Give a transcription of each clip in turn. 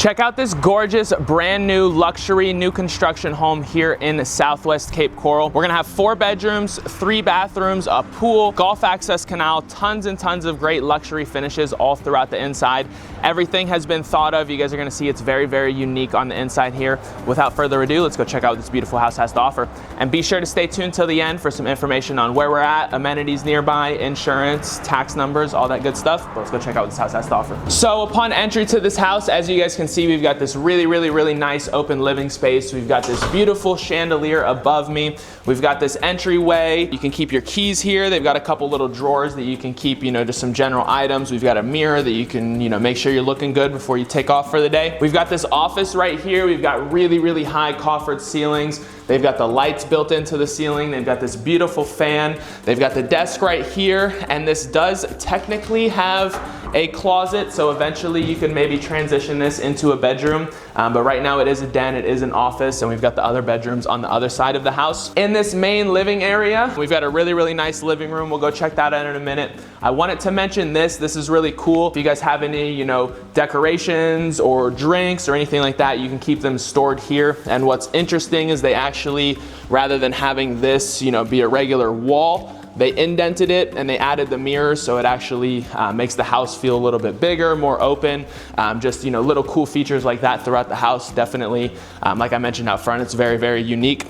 Check out this gorgeous brand new luxury new construction home here in Southwest Cape Coral. We're gonna have 4 bedrooms, 3 bathrooms, a pool, golf access canal, tons and tons of great luxury finishes all throughout the inside. Everything has been thought of. You guys are gonna see it's very, very unique on the inside here. Without further ado, let's go check out what this beautiful house has to offer. And be sure to stay tuned till the end for some information on where we're at, amenities nearby, insurance, tax numbers, all that good stuff. But let's go check out what this house has to offer. So upon entry to this house, as you guys can see, we've got this really nice open living space. We've got this beautiful chandelier above me. We've got this entryway. You can keep your keys here. They've got a couple little drawers that you can keep, just some general items. We've got a mirror that you can, make sure you're looking good before you take off for the day. We've got this office right here. We've got really high coffered ceilings. They've got the lights built into the ceiling. They've got this beautiful fan. They've got the desk right here, and this does technically have a closet, so eventually you can maybe transition this into a bedroom, but right now it is a den, it is an office, and we've got the other bedrooms on the other side of the house. In this main living area, we've got a really nice living room. We'll go check that out in a minute. I wanted to mention this is really cool. If you guys have any, decorations or drinks or anything like that, you can keep them stored here. And what's interesting is they actually, rather than having this, be a regular wall, they indented it and they added the mirrors, so it actually makes the house feel a little bit bigger, more open. Just little cool features like that throughout the house. Definitely, like I mentioned out front, it's very unique.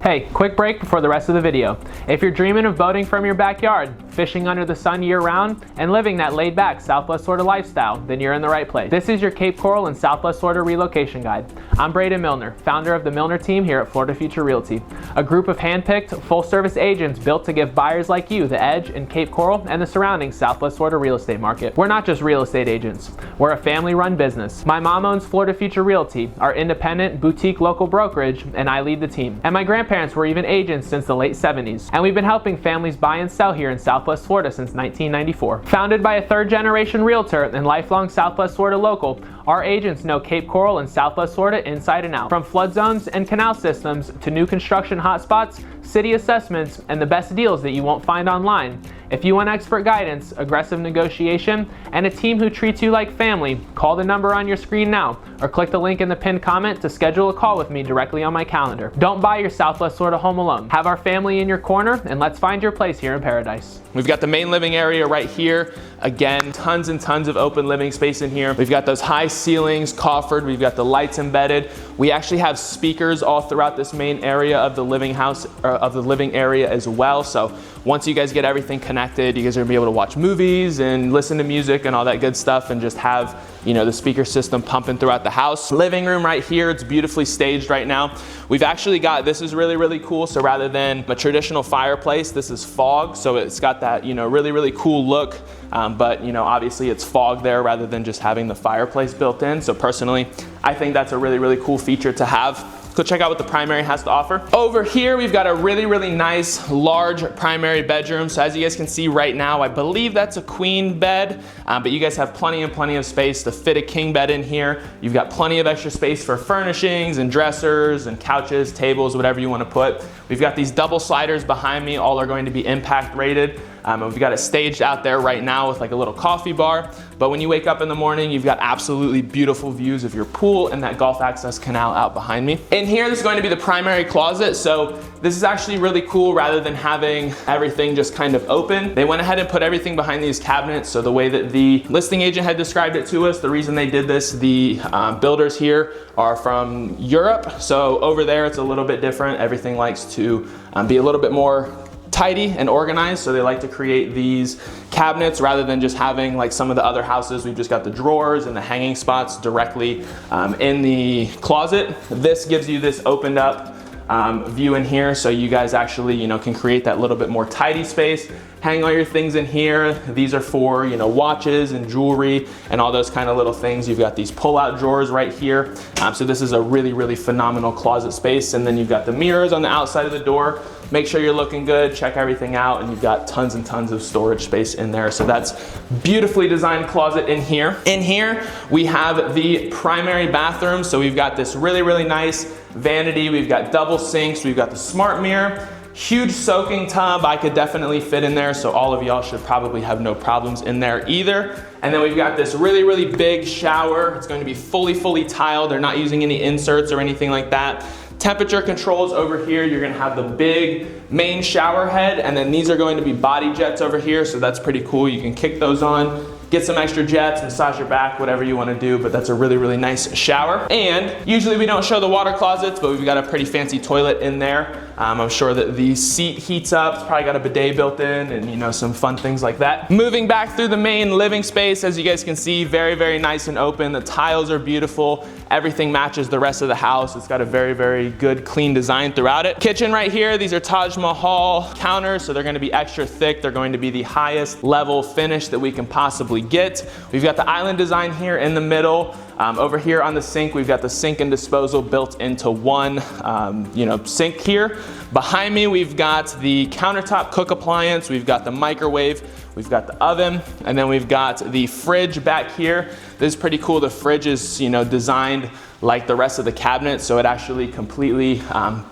Hey, quick break before the rest of the video. If you're dreaming of boating from your backyard, fishing under the sun year-round, and living that laid-back Southwest Florida lifestyle, then you're in the right place. This is your Cape Coral and Southwest Florida relocation guide. I'm Milner, founder of the Milner team here at Florida Future Realty, a group of hand-picked, full-service agents built to give buyers like you the edge in Cape Coral and the surrounding Southwest Florida real estate market. We're not just real estate agents. We're a family-run business. My mom owns Florida Future Realty, our independent boutique local brokerage, and I lead the team. And my grandparents were even agents since the late 70s, and we've been helping families buy and sell here in Southwest Florida since 1994. Founded by a third-generation realtor and lifelong Southwest Florida local, our agents know Cape Coral and Southwest Florida inside and out. From flood zones and canal systems to new construction hotspots, city assessments, and the best deals that you won't find online. If you want expert guidance, aggressive negotiation, and a team who treats you like family, call the number on your screen now or click the link in the pinned comment to schedule a call with me directly on my calendar. Don't buy your Southwest Florida home alone. Have our family in your corner, and let's find your place here in paradise. We've got the main living area right here. Again, tons and tons of open living space in here. We've got those high ceilings, coffered. We've got the lights embedded. We actually have speakers all throughout this main area of the living house, or of the living area as well. So once you guys get everything connected, you guys are gonna be able to watch movies and listen to music and all that good stuff, and just have, the speaker system pumping throughout the house. Living room right here, it's beautifully staged right now. We've actually got, this is really cool. So rather than a traditional fireplace, this is fog. So it's got that, really cool look. But obviously it's fog there rather than just having the fireplace built in. So personally, I think that's a really cool feature to have. Go check out what the primary has to offer. Over here, we've got a really nice, large primary bedroom. So as you guys can see right now, I believe that's a queen bed, but you guys have plenty of space to fit a king bed in here. You've got plenty of extra space for furnishings and dressers and couches, tables, whatever you want to put. We've got these double sliders behind me. All are going to be impact rated. And we've got it staged out there right now with like a little coffee bar. But when you wake up in the morning, you've got absolutely beautiful views of your pool and that golf access canal out behind me. In here, this is going to be the primary closet. So this is actually really cool. Rather than having everything just kind of open, they went ahead and put everything behind these cabinets. So the way that the listing agent had described it to us, the reason they did this, the builders here are from Europe. So over there, it's a little bit different. Everything likes to be a little bit more tidy and organized, so they like to create these cabinets rather than just having like some of the other houses. We've just got the drawers and the hanging spots directly in the closet. This gives you this opened up view in here, so you guys actually can create that little bit more tidy space. Hang all your things in here. These are for watches and jewelry and all those kind of little things. You've got these pull-out drawers right here. So this is a really phenomenal closet space. And then you've got the mirrors on the outside of the door. Make sure you're looking good, check everything out, and you've got tons and tons of storage space in there. So that's beautifully designed closet in here. In here, we have the primary bathroom. So we've got this really nice vanity. We've got double sinks. We've got the smart mirror. Huge soaking tub, I could definitely fit in there, so all of y'all should probably have no problems in there either. And then we've got this really, really big shower. It's going to be fully tiled. They're not using any inserts or anything like that. Temperature controls over here. You're gonna have the big main shower head, and then these are going to be body jets over here, so that's pretty cool. You can kick those on, get some extra jets, massage your back, whatever you want to do, but that's a really, really nice shower. And usually we don't show the water closets, but we've got a pretty fancy toilet in there. I'm sure that the seat heats up. It's probably got a bidet built in and, you know, some fun things like that. Moving back through the main living space, as you guys can see, very, very nice and open. The tiles are beautiful. Everything matches the rest of the house. It's got a very, very good, clean design throughout it. Kitchen right here, these are Taj Mahal counters, so they're gonna be extra thick. They're going to be the highest level finish that we can possibly get. We've got the island design here in the middle. Over here on the sink, we've got the sink and disposal built into one sink here. Behind me, we've got the countertop cook appliance, we've got the microwave, we've got the oven, and then we've got the fridge back here. This is pretty cool. The fridge is, you know, designed like the rest of the cabinet, so it actually completely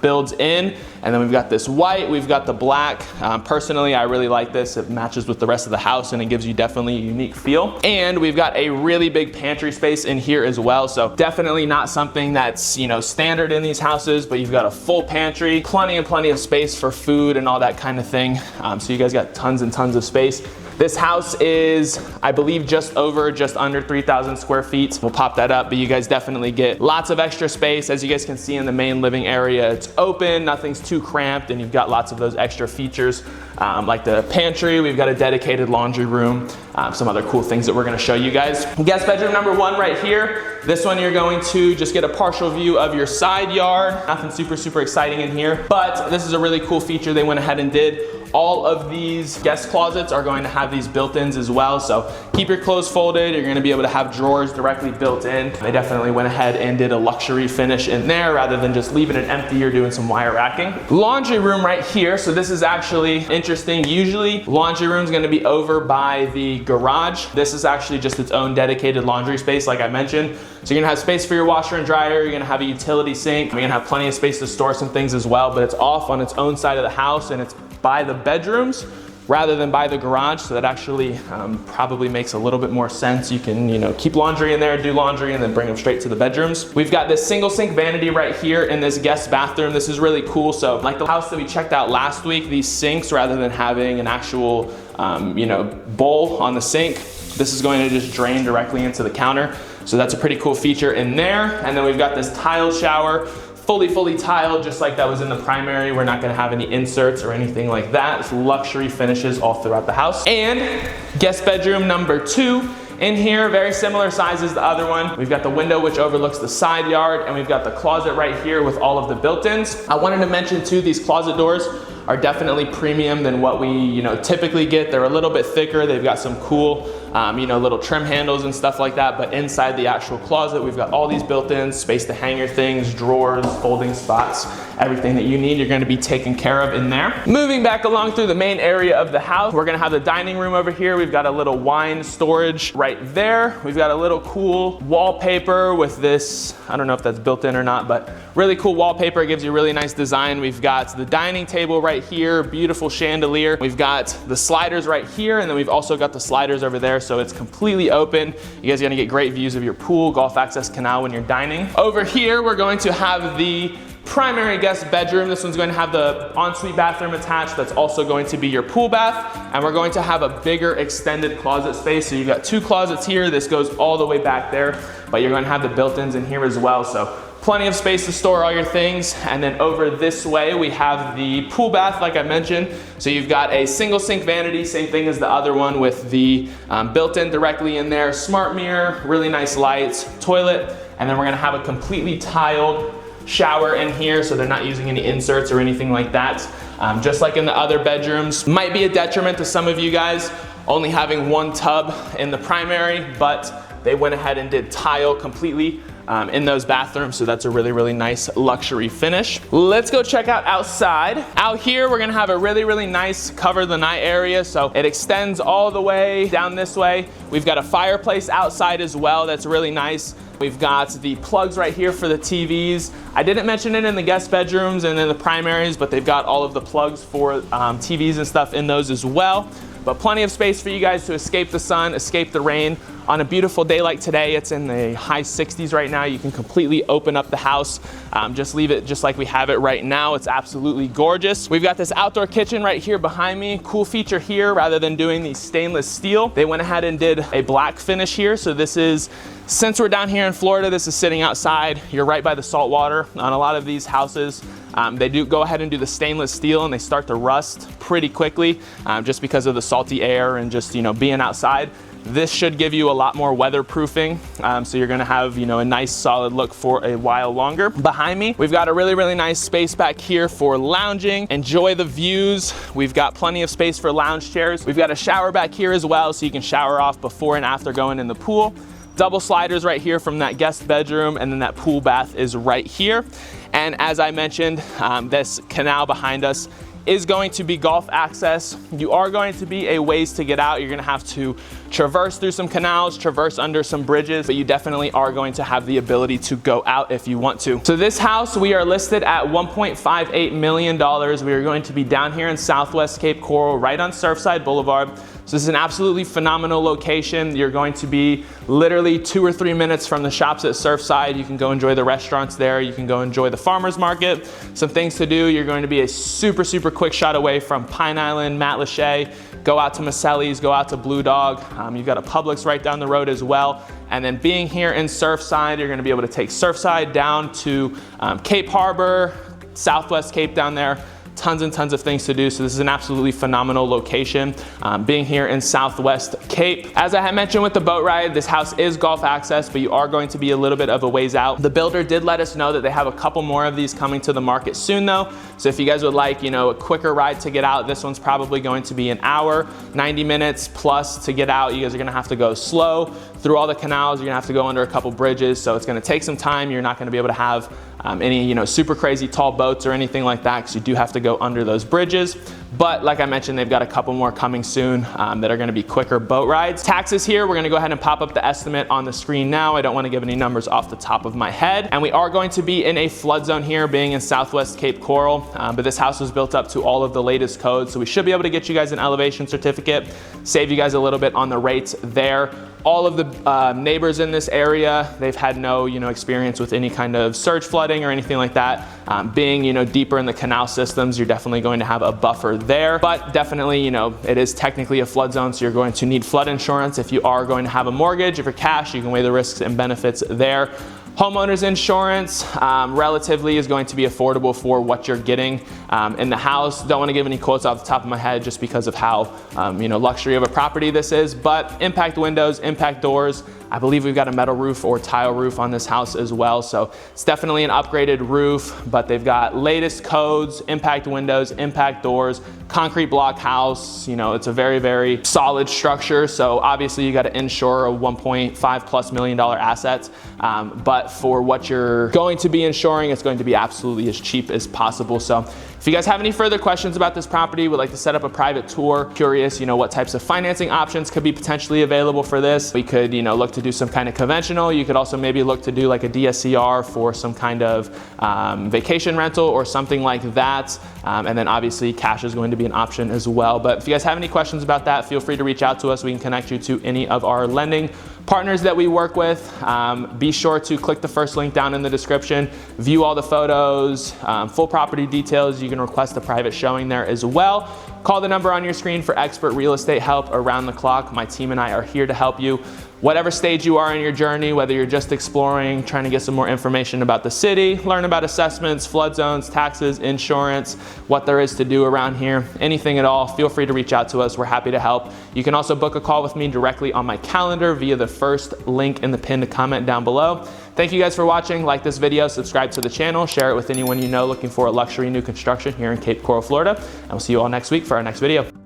builds in. And then we've got this white, we've got the black. Personally, I really like this. It matches with the rest of the house and it gives you definitely a unique feel. And we've got a really big pantry space in here as well. So definitely not something that's, you know, standard in these houses, but you've got a full pantry, plenty of space for food and all that kind of thing. So you guys got tons and tons of space. This house is, I believe, just under 3,000 square feet. We'll pop that up, but you guys definitely get lots of extra space. As you guys can see in the main living area, it's open, nothing's too cramped, and you've got lots of those extra features like the pantry. We've got a dedicated laundry room, some other cool things that we're gonna show you guys. Guest bedroom number 1 right here. This one you're going to just get a partial view of your side yard. Nothing super exciting in here, but this is a really cool feature they went ahead and did. All of these guest closets are going to have these built-ins as well, so keep your clothes folded. You're gonna be able to have drawers directly built in. They definitely went ahead and did a luxury finish in there rather than just leaving it empty or doing some wire racking. Laundry room right here, so this is actually interesting. Usually, laundry room is gonna be over by the garage. This is actually just its own dedicated laundry space, like I mentioned. So you're gonna have space for your washer and dryer, you're gonna have a utility sink, you're gonna have plenty of space to store some things as well, but it's off on its own side of the house and it's by the bedrooms rather than by the garage, so that actually probably makes a little bit more sense. You can, you know, keep laundry in there, do laundry, and then bring them straight to the bedrooms. We've got this single sink vanity right here in this guest bathroom. This is really cool. So like the house that we checked out last week, these sinks, rather than having an actual bowl on the sink, this is going to just drain directly into the counter. So that's a pretty cool feature in there. And then we've got this tile shower, fully tiled, just like that was in the primary. We're not gonna have any inserts or anything like that. It's luxury finishes all throughout the house. And guest bedroom number 2 in here, very similar size as the other one. We've got the window which overlooks the side yard, and we've got the closet right here with all of the built-ins. I wanted to mention too, these closet doors are definitely premium than what we typically get. They're a little bit thicker. They've got some cool little trim handles and stuff like that, but inside the actual closet, we've got all these built-ins, space to hang your things, drawers, folding spots, everything that you need, you're gonna be taken care of in there. Moving back along through the main area of the house, we're gonna have the dining room over here. We've got a little wine storage right there. We've got a little cool wallpaper with this, I don't know if that's built in or not, but really cool wallpaper. It gives you a really nice design. We've got the dining table right here, beautiful chandelier. We've got the sliders right here, and then we've also got the sliders over there, so it's completely open. You guys are gonna get great views of your pool, golf access canal when you're dining. Over here, we're going to have the primary guest bedroom. This one's going to have the ensuite bathroom attached. That's also going to be your pool bath. And we're going to have a bigger extended closet space. So you've got 2 closets here. This goes all the way back there, but you're going to have the built-ins in here as well. So plenty of space to store all your things. And then over this way, we have the pool bath, like I mentioned. So you've got a single sink vanity, same thing as the other one with the built-in directly in there, smart mirror, really nice lights, toilet, and then we're gonna have a completely tiled shower in here, so they're not using any inserts or anything like that. Just like in the other bedrooms. Might be a detriment to some of you guys only having 1 tub in the primary, but they went ahead and did tile completely in those bathrooms, so that's a really, really nice luxury finish. Let's go check out outside. Out here, we're gonna have a really, really nice covered lanai area, so it extends all the way down this way. We've got a fireplace outside as well that's really nice. We've got the plugs right here for the TVs. I didn't mention it in the guest bedrooms and in the primaries, but they've got all of the plugs for TVs and stuff in those as well. But plenty of space for you guys to escape the sun, escape the rain. On a beautiful day like today, it's in the high 60s right now. You can completely open up the house, just leave it just like we have it right now. It's absolutely gorgeous. We've got this outdoor kitchen right here behind me. Cool feature here, rather than doing the stainless steel, they went ahead and did a black finish here. So this is, since we're down here in Florida, this is sitting outside. You're right by the salt water. On a lot of these houses, they do go ahead and do the stainless steel, and they start to rust pretty quickly just because of the salty air and just, being outside. This should give you a lot more weatherproofing, so you're gonna have, a nice solid look for a while longer. Behind me, we've got a really, really nice space back here for lounging. Enjoy the views. We've got plenty of space for lounge chairs. We've got a shower back here as well, so you can shower off before and after going in the pool. Double sliders right here from that guest bedroom, and then that pool bath is right here. And as I mentioned, this canal behind us is going to be golf access. You are going to be a ways to get out. You're gonna have to traverse through some canals, traverse under some bridges, but you definitely are going to have the ability to go out if you want to. So this house, we are listed at $1.58 million. We are going to be down here in Southwest Cape Coral, right on Surfside Blvd. So this is an absolutely phenomenal location. You're going to be literally 2 or 3 minutes from the shops at Surfside. You can go enjoy the restaurants there. You can go enjoy the farmer's market. Some things to do. You're going to be a super, super quick shot away from Pine Island, Matlacha. Go out to Maselli's, go out to Blue Dog. You've got a Publix right down the road as well. And then being here in Surfside, you're gonna be able to take Surfside down to Cape Harbor, Southwest Cape down there. Tons and tons of things to do. So this is an absolutely phenomenal location, being here in Southwest Cape. As I had mentioned with the boat ride, this house is golf access, but you are going to be a little bit of a ways out. The builder did let us know that they have a couple more of these coming to the market soon though. So if you guys would like, a quicker ride to get out, this one's probably going to be an hour, 90 minutes plus to get out. You guys are gonna have to go slow through all the canals. You're gonna have to go under a couple bridges. So it's gonna take some time. You're not gonna be able to have any super crazy tall boats or anything like that, because you do have to go under those bridges. But like I mentioned, they've got a couple more coming soon that are gonna be quicker boat rides. Taxes here, we're gonna go ahead and pop up the estimate on the screen now. I don't wanna give any numbers off the top of my head. And we are going to be in a flood zone here, being in Southwest Cape Coral, but this house was built up to all of the latest codes. So we should be able to get you guys an elevation certificate, save you guys a little bit on the rates there. All of the neighbors in this area, they've had no experience with any kind of surge flooding or anything like that. Being deeper in the canal systems, you're definitely going to have a buffer there. But definitely, it is technically a flood zone, so you're going to need flood insurance. If you are going to have a mortgage, if you're cash, you can weigh the risks and benefits there. Homeowner's insurance relatively is going to be affordable for what you're getting in the house. Don't want to give any quotes off the top of my head just because of how luxury of a property this is, but impact windows, impact doors. I believe we've got a metal roof or tile roof on this house as well. So it's definitely an upgraded roof, but they've got latest codes, impact windows, impact doors, concrete block house. It's a very, very solid structure. So obviously you got to insure a $1.5+ million asset. But for what you're going to be insuring, it's going to be absolutely as cheap as possible. So if you guys have any further questions about this property, would like to set up a private tour, curious, what types of financing options could be potentially available for this, we could, look to do some kind of conventional. You could also maybe look to do like a DSCR for some kind of vacation rental or something like that. And then obviously cash is going to be an option as well. But if you guys have any questions about that, feel free to reach out to us. We can connect you to any of our lending partners that we work with. Be sure to click the first link down in the description, view all the photos, full property details. You can request a private showing there as well. Call the number on your screen for expert real estate help around the clock. My team and I are here to help you. Whatever stage you are in your journey, whether you're just exploring, trying to get some more information about the city, learn about assessments, flood zones, taxes, insurance, what there is to do around here, anything at all, feel free to reach out to us. We're happy to help. You can also book a call with me directly on my calendar via the first link in the pinned comment down below. Thank you guys for watching. Like this video, subscribe to the channel, share it with anyone you know looking for a luxury new construction here in Cape Coral, Florida. And we'll see you all next week for our next video.